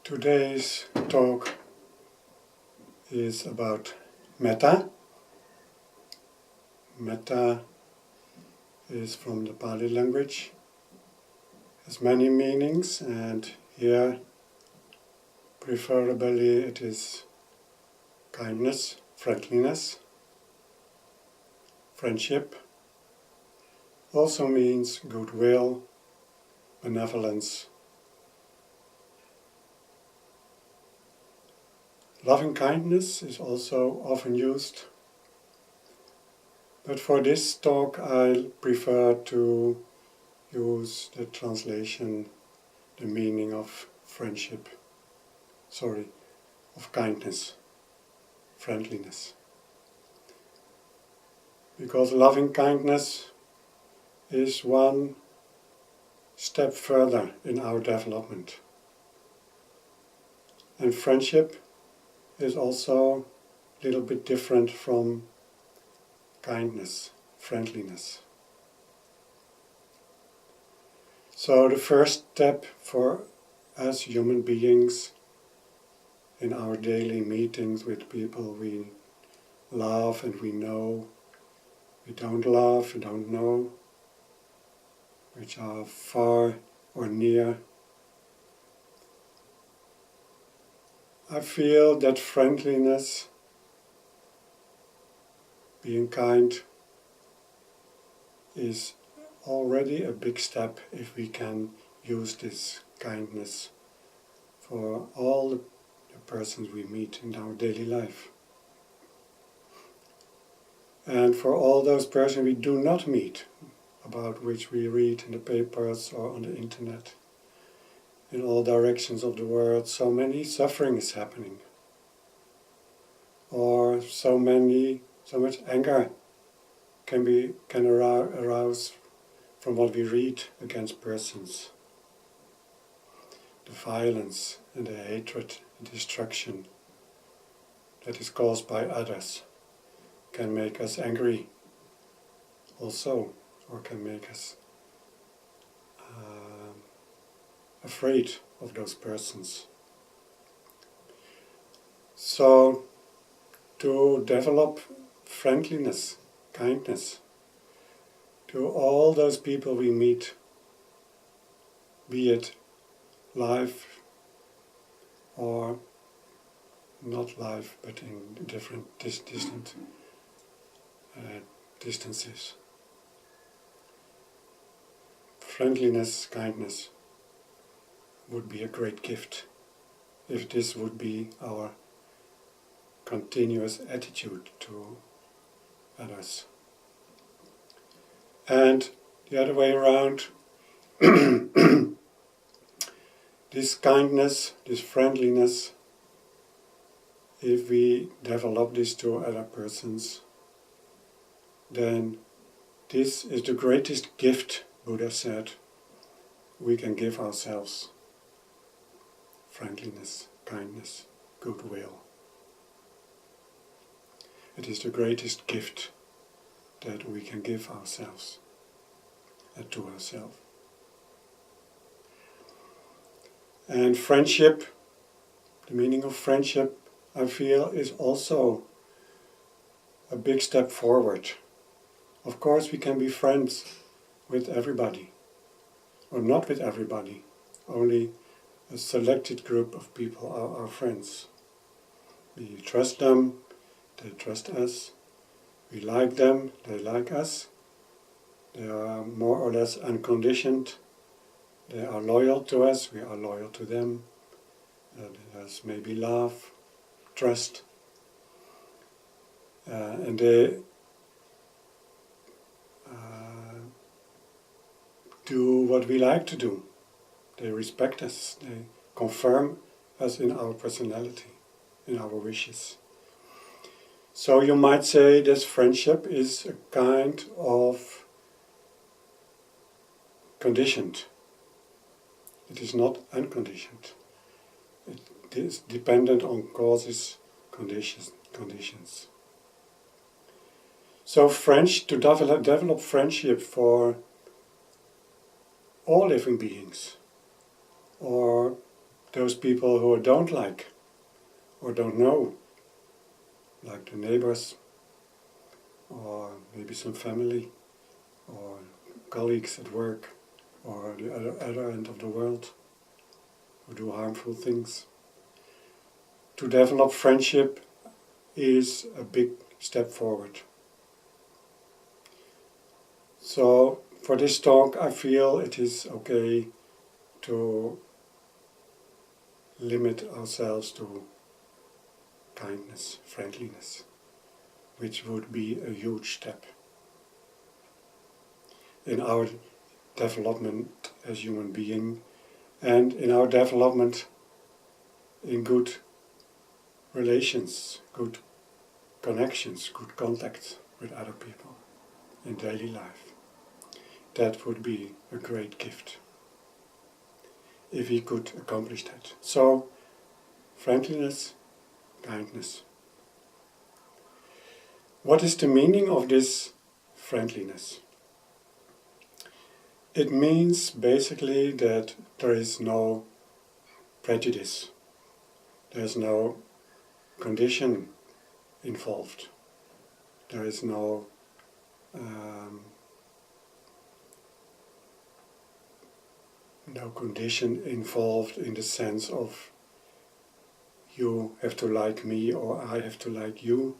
Today's talk is about Metta. Metta is from the Pali language, has many meanings, and here preferably it is kindness, friendliness, friendship. Also means goodwill, benevolence. Loving kindness is also often used, but for this talk I prefer to use the translation, the meaning of of kindness, friendliness. Because loving kindness is one step further in our development. And friendship is also a little bit different from kindness, friendliness. So the first step for us human beings in our daily meetings with people we love and we know, we don't love, we don't know, which are far or near, I feel that friendliness, being kind, is already a big step if we can use this kindness for all the persons we meet in our daily life. And for all those persons we do not meet, about which we read in the papers or on the internet, in all directions of the world, so many suffering is happening. Or so much anger can arouse from what we read against persons. The violence and the hatred and destruction that is caused by others can make us angry also, or can make us afraid of those persons. So, to develop friendliness, kindness to all those people we meet, be it live or not live, but in different distant distances. Friendliness, kindness would be a great gift if this would be our continuous attitude to others. And the other way around, this kindness, this friendliness, if we develop this to other persons, then this is the greatest gift, Buddha said, we can give ourselves. Friendliness, kindness, goodwill. It is the greatest gift that we can give ourselves and to ourselves. And friendship, the meaning of friendship, I feel, is also a big step forward. Of course, we can be friends with everybody, or not with everybody, only a selected group of people are our friends. We trust them, they trust us, we like them, they like us, they are more or less unconditioned, they are loyal to us, we are loyal to them, there's maybe love, trust, and they do what we like to do. They respect us, they confirm us in our personality, in our wishes. So you might say this friendship is a kind of conditioned. It is not unconditioned. It is dependent on causes, conditions. So to develop friendship for all living beings, or those people who I don't like or don't know, like the neighbors, or maybe some family, or colleagues at work, or the other end of the world, who do harmful things. To develop friendship is a big step forward. So for this talk I feel it is okay to limit ourselves to kindness, friendliness, which would be a huge step in our development as human being and in our development in good relations, good connections, good contact with other people in daily life. That would be a great gift if we could accomplish that. So, friendliness, kindness. What is the meaning of this friendliness? It means basically that there is no prejudice, there is no condition involved, there is no condition involved in the sense of you have to like me or I have to like you,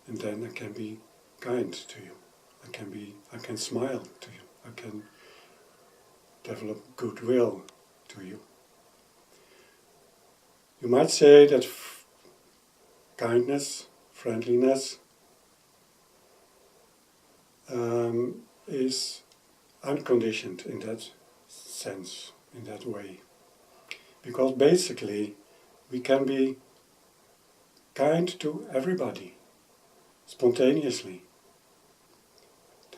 and then I can be kind to you. I can smile to you. I can develop goodwill to you. You might say that kindness, friendliness is unconditioned in that sense, in that way. Because basically we can be kind to everybody, spontaneously.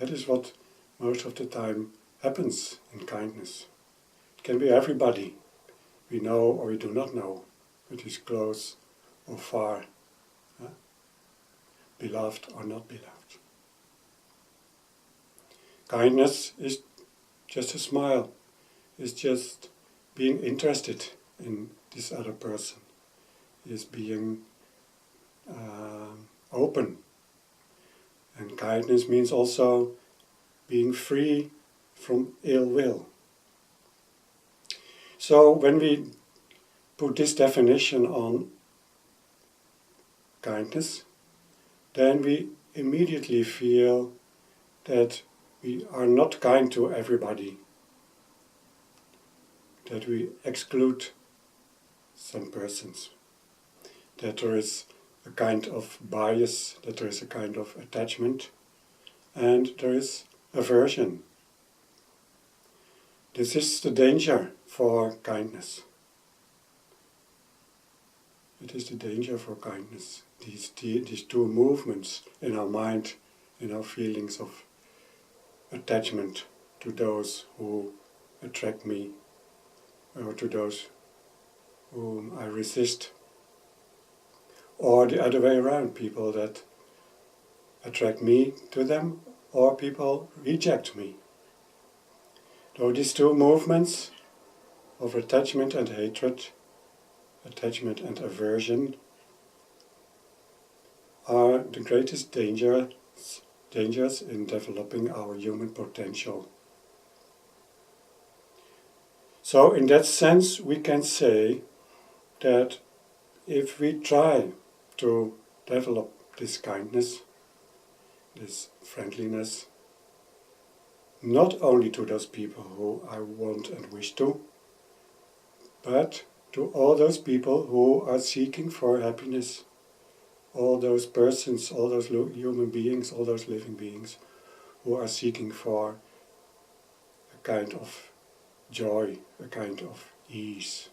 That is what most of the time happens in kindness. It can be everybody we know or we do not know, which is close or far, beloved or not beloved. Kindness is just a smile, is just being interested in this other person, is being open. And kindness means also being free from ill will. So when we put this definition on kindness, then we immediately feel that we are not kind to everybody, that we exclude some persons, that there is a kind of bias, that there is a kind of attachment, and there is aversion. This is the danger for kindness. It is the danger for kindness, these two movements in our mind, in our feelings of attachment to those who attract me, or to those whom I resist, or the other way around, people that attract me to them, or people reject me. So these two movements of attachment and hatred, attachment and aversion, are the greatest dangers in developing our human potential. So in that sense we can say that if we try to develop this kindness, this friendliness, not only to those people who I want and wish to, but to all those people who are seeking for happiness, all those persons, all those human beings, all those living beings who are seeking for a kind of joy, a kind of ease,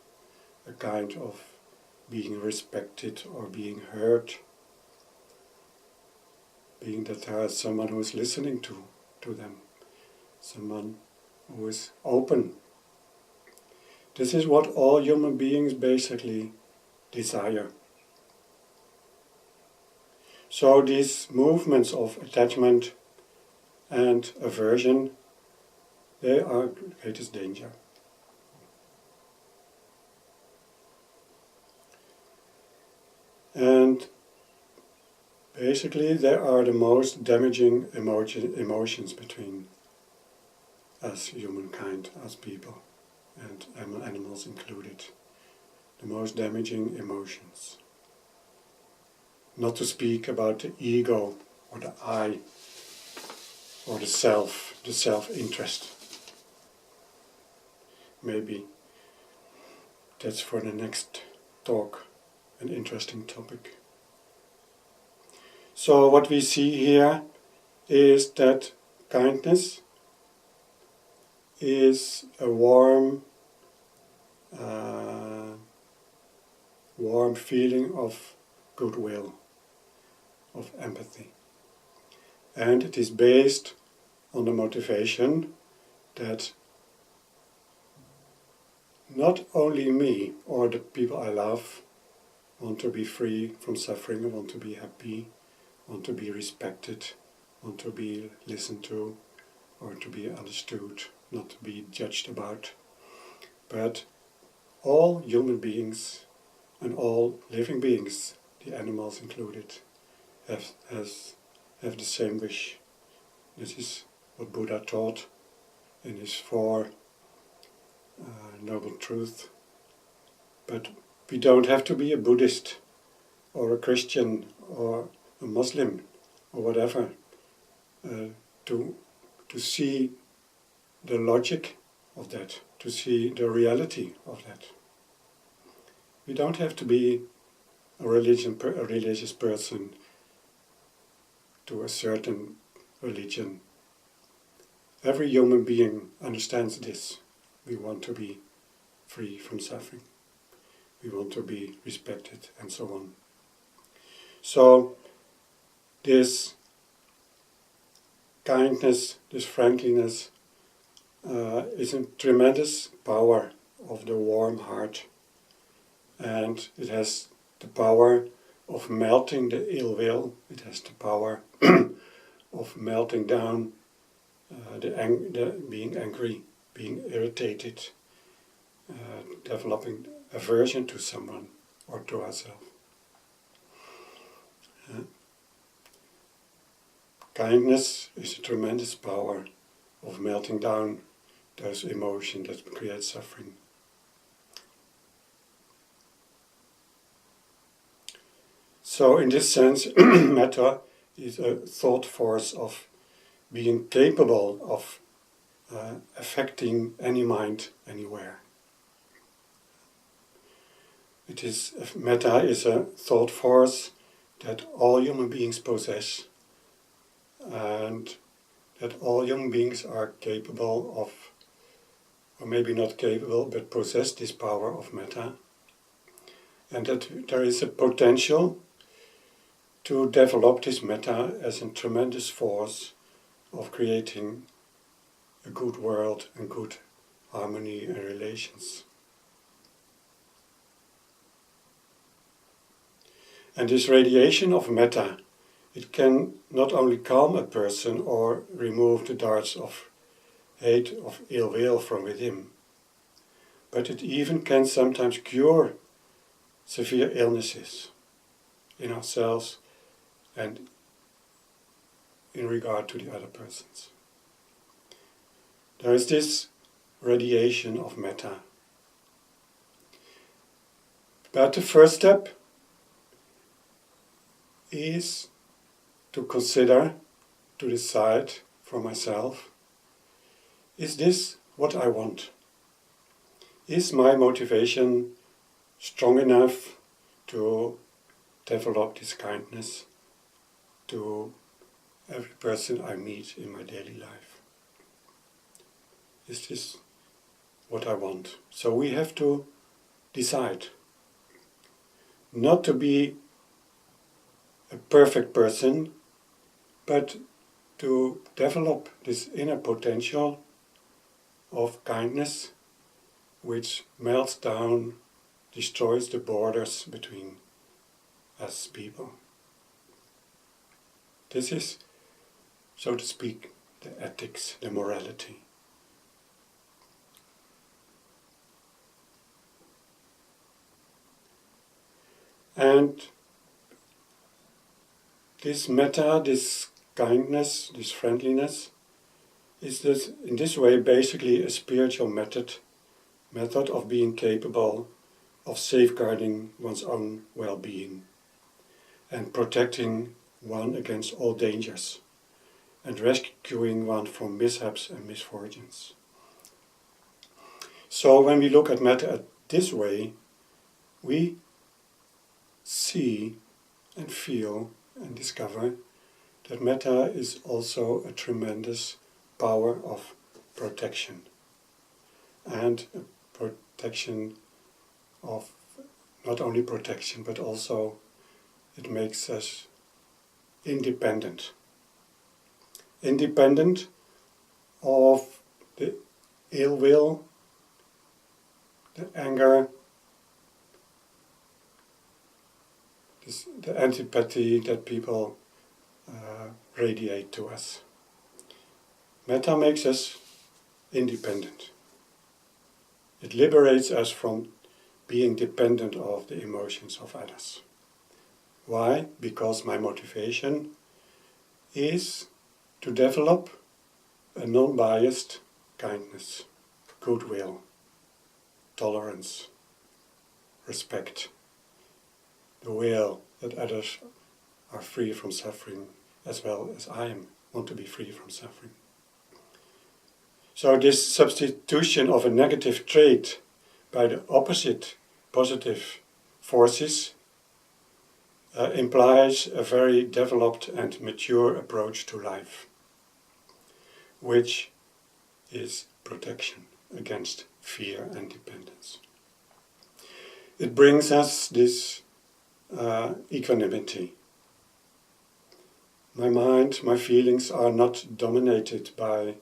a kind of being respected or being heard, being that there is someone who is listening to them, someone who is open. This is what all human beings basically desire. So these movements of attachment and aversion, they are greatest danger. Basically, they are the most damaging emotions between us humankind, us people, and animals included. The most damaging emotions. Not to speak about the ego or the I or the self-interest. Maybe that's for the next talk, an interesting topic. So what we see here is that kindness is a warm feeling of goodwill, of empathy. And it is based on the motivation that not only me or the people I love want to be free from suffering, want to be happy, want to be respected, want to be listened to, or to be understood, not to be judged about, but all human beings and all living beings, the animals included, have the same wish. This is what Buddha taught in his 4 Noble Truths. But we don't have to be a Buddhist or a Christian or a Muslim or whatever to see the logic of that, to see the reality of that. We don't have to be a religious person to a certain religion. Every human being understands this. We want to be free from suffering. We want to be respected and so on. So this kindness, this friendliness is a tremendous power of the warm heart. And it has the power of melting the ill will. It has the power of melting down the being angry, being irritated, developing aversion to someone or to ourselves. Kindness is a tremendous power of melting down those emotions that create suffering. So in this sense, Metta is a thought force of being capable of affecting any mind anywhere. Metta is a thought force that all human beings possess, and that all human beings are capable of, or maybe not capable, but possess this power of Metta, and that there is a potential to develop this Metta as a tremendous force of creating a good world and good harmony and relations. And this radiation of Metta, it can not only calm a person or remove the darts of hate, of ill will from within, but it even can sometimes cure severe illnesses in ourselves and in regard to the other persons. There is this radiation of Metta. But the first step is to consider, to decide for myself, is this what I want? Is my motivation strong enough to develop this kindness to every person I meet in my daily life? Is this what I want? So we have to decide not to be a perfect person, but to develop this inner potential of kindness which melts down, destroys the borders between us people. This is, so to speak, the ethics, the morality. And This metta, this kindness, this friendliness, is this, in this way basically a spiritual method of being capable of safeguarding one's own well-being and protecting one against all dangers and rescuing one from mishaps and misfortunes. So when we look at metta this way, we see and feel and discover that metta is also a tremendous power of protection, and a protection of not only protection but also it makes us independent of the ill will, the anger, the antipathy that people radiate to us. Metta makes us independent. It liberates us from being dependent of the emotions of others. Why? Because my motivation is to develop a non-biased kindness, goodwill, tolerance, respect, the will that others are free from suffering as well as I want to be free from suffering. So this substitution of a negative trait by the opposite positive forces implies a very developed and mature approach to life, which is protection against fear and dependence. It brings us this equanimity. My mind, my feelings are not dominated by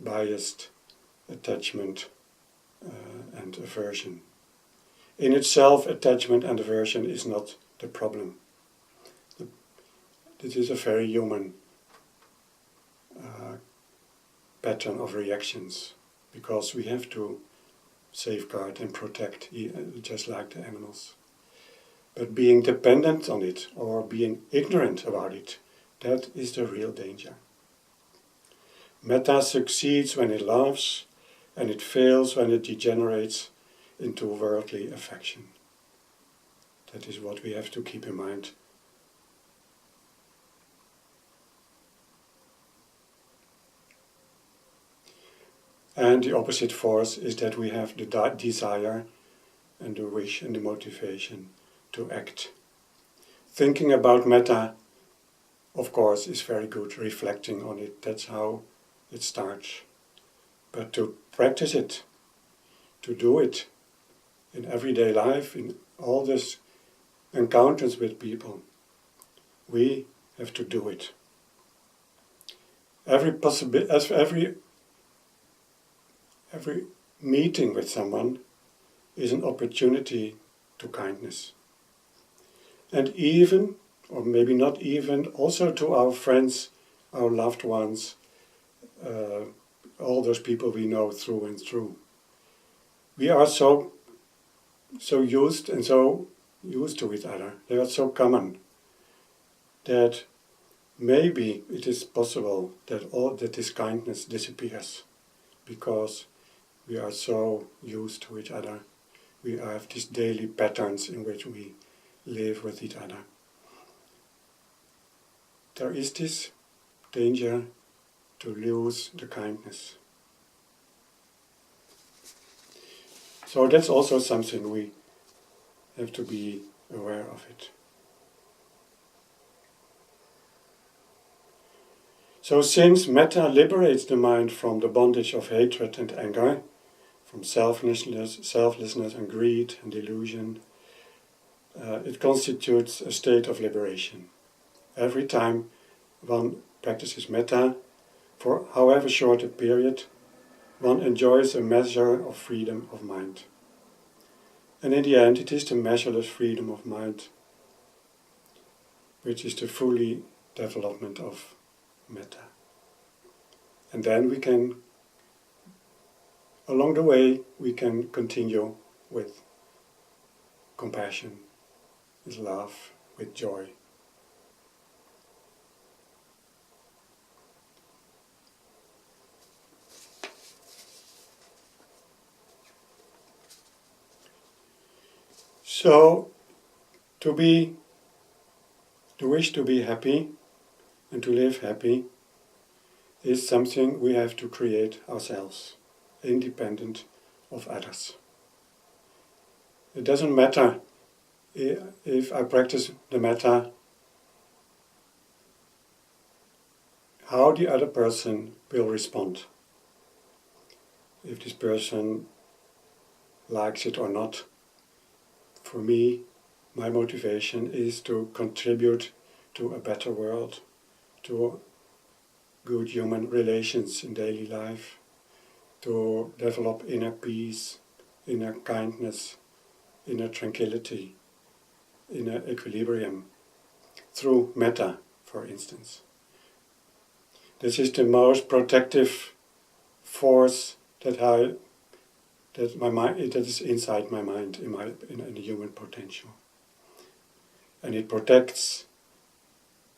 biased attachment and aversion. In itself, attachment and aversion is not the problem. This is a very human pattern of reactions, because we have to safeguard and protect just like the animals. But being dependent on it or being ignorant about it, that is the real danger. Metta succeeds when it loves, and it fails when it degenerates into worldly affection. That is what we have to keep in mind. And the opposite force is that we have the desire and the wish and the motivation to act. Thinking about metta, of course, is very good. Reflecting on it, that's how it starts. But to practice it, to do it in everyday life, in all these encounters with people, we have to do it. Every meeting with someone is an opportunity to kindness. And even, or maybe not even, also to our friends, our loved ones, all those people we know through and through. We are so used to each other. They are so common that maybe it is possible that this kindness disappears, because we are so used to each other. We have these daily patterns in which we live with each other. There is this danger to lose the kindness. So that's also something we have to be aware of it. So since metta liberates the mind from the bondage of hatred and anger, from selflessness and greed and delusion, it constitutes a state of liberation. Every time one practices metta, for however short a period, one enjoys a measure of freedom of mind. And in the end, it is the measureless freedom of mind which is the fully development of metta. And then we can, along the way, we can continue with compassion, with love, with joy. So, the wish to be happy and to live happy is something we have to create ourselves, independent of others. It doesn't matter if I practice the Metta, how the other person will respond. If this person likes it or not. For me, my motivation is to contribute to a better world, to good human relations in daily life, to develop inner peace, inner kindness, inner tranquility, inner equilibrium, through metta, for instance. This is the most protective force that is inside my mind, in the human potential. And it protects,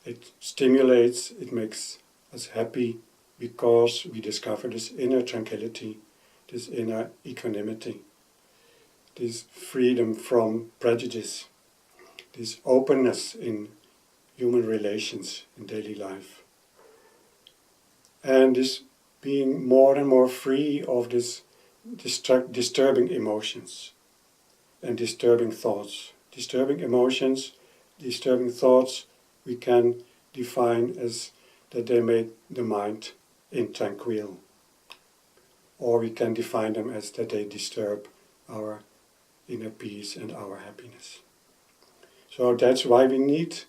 it stimulates, it makes us happy because we discover this inner tranquility, this inner equanimity, this freedom from prejudice, this openness in human relations in daily life. And this being more and more free of this disturbing emotions and disturbing thoughts. Disturbing emotions, disturbing thoughts, we can define as that they make the mind intranquil. Or we can define them as that they disturb our inner peace and our happiness. So that's why we need,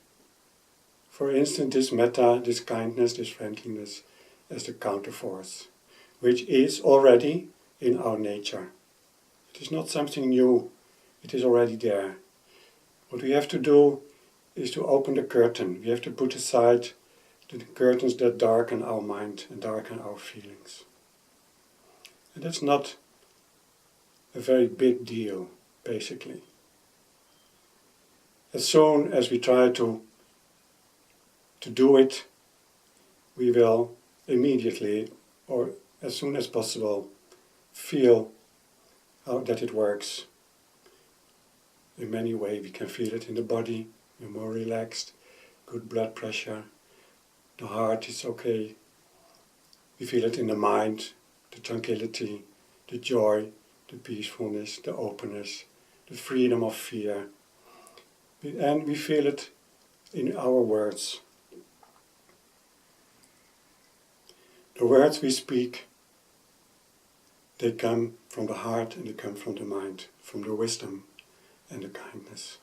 for instance, this metta, this kindness, this friendliness as the counterforce, which is already in our nature. It is not something new, it is already there. What we have to do is to open the curtain. We have to put aside the curtains that darken our mind and darken our feelings. And that's not a very big deal, basically. As soon as we try to do it, we will immediately, or as soon as possible, feel that it works. In many ways, we can feel it in the body. You're more relaxed, good blood pressure, the heart is okay. We feel it in the mind, the tranquility, the joy, the peacefulness, the openness, the freedom of fear. And we feel it in our words. The words we speak, they come from the heart and they come from the mind, from the wisdom and the kindness.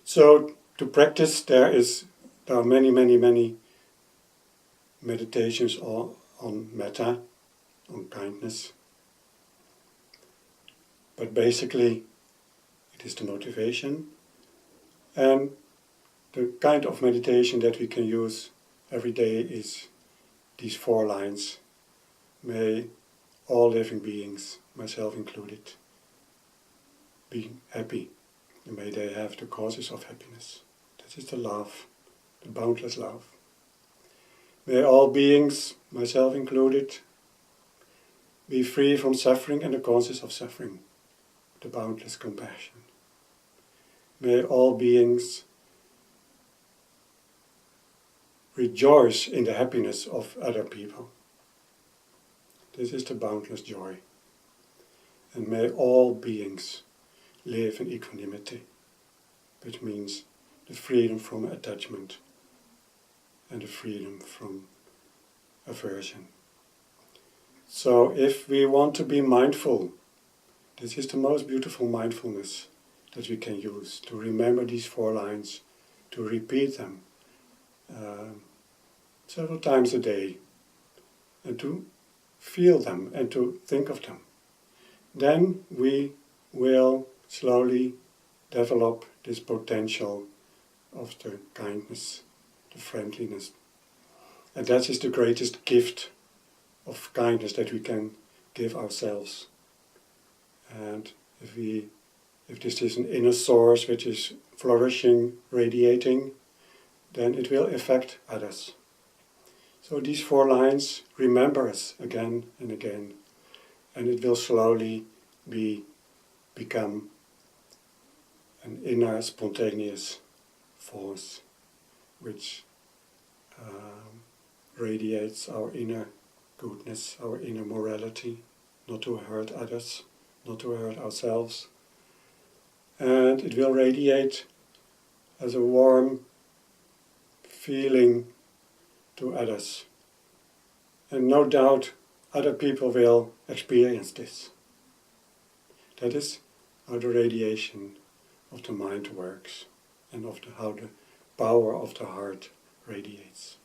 So to practice, there are many meditations on metta, on kindness. But basically, it is the motivation and the kind of meditation that we can use every day is these 4 lines. May all living beings, myself included, be happy. And may they have the causes of happiness. That is the love, the boundless love. May all beings, myself included, be free from suffering and the causes of suffering, the boundless compassion. May all beings rejoice in the happiness of other people. This is the boundless joy. And may all beings live in equanimity, which means the freedom from attachment and the freedom from aversion. So if we want to be mindful, this is the most beautiful mindfulness that we can use, to remember these 4 lines, to repeat them several times a day, and to feel them and to think of them. Then we will slowly develop this potential of the kindness, the friendliness. And that is the greatest gift of kindness that we can give ourselves. And if this is an inner source which is flourishing, radiating, then it will affect others. So these 4 lines remember us again and again and it will slowly become an inner spontaneous force which radiates our inner goodness, our inner morality, not to hurt others, not to hurt ourselves. And it will radiate as a warm feeling to others. And no doubt other people will experience this. That is how the radiation of the mind works and how the power of the heart radiates.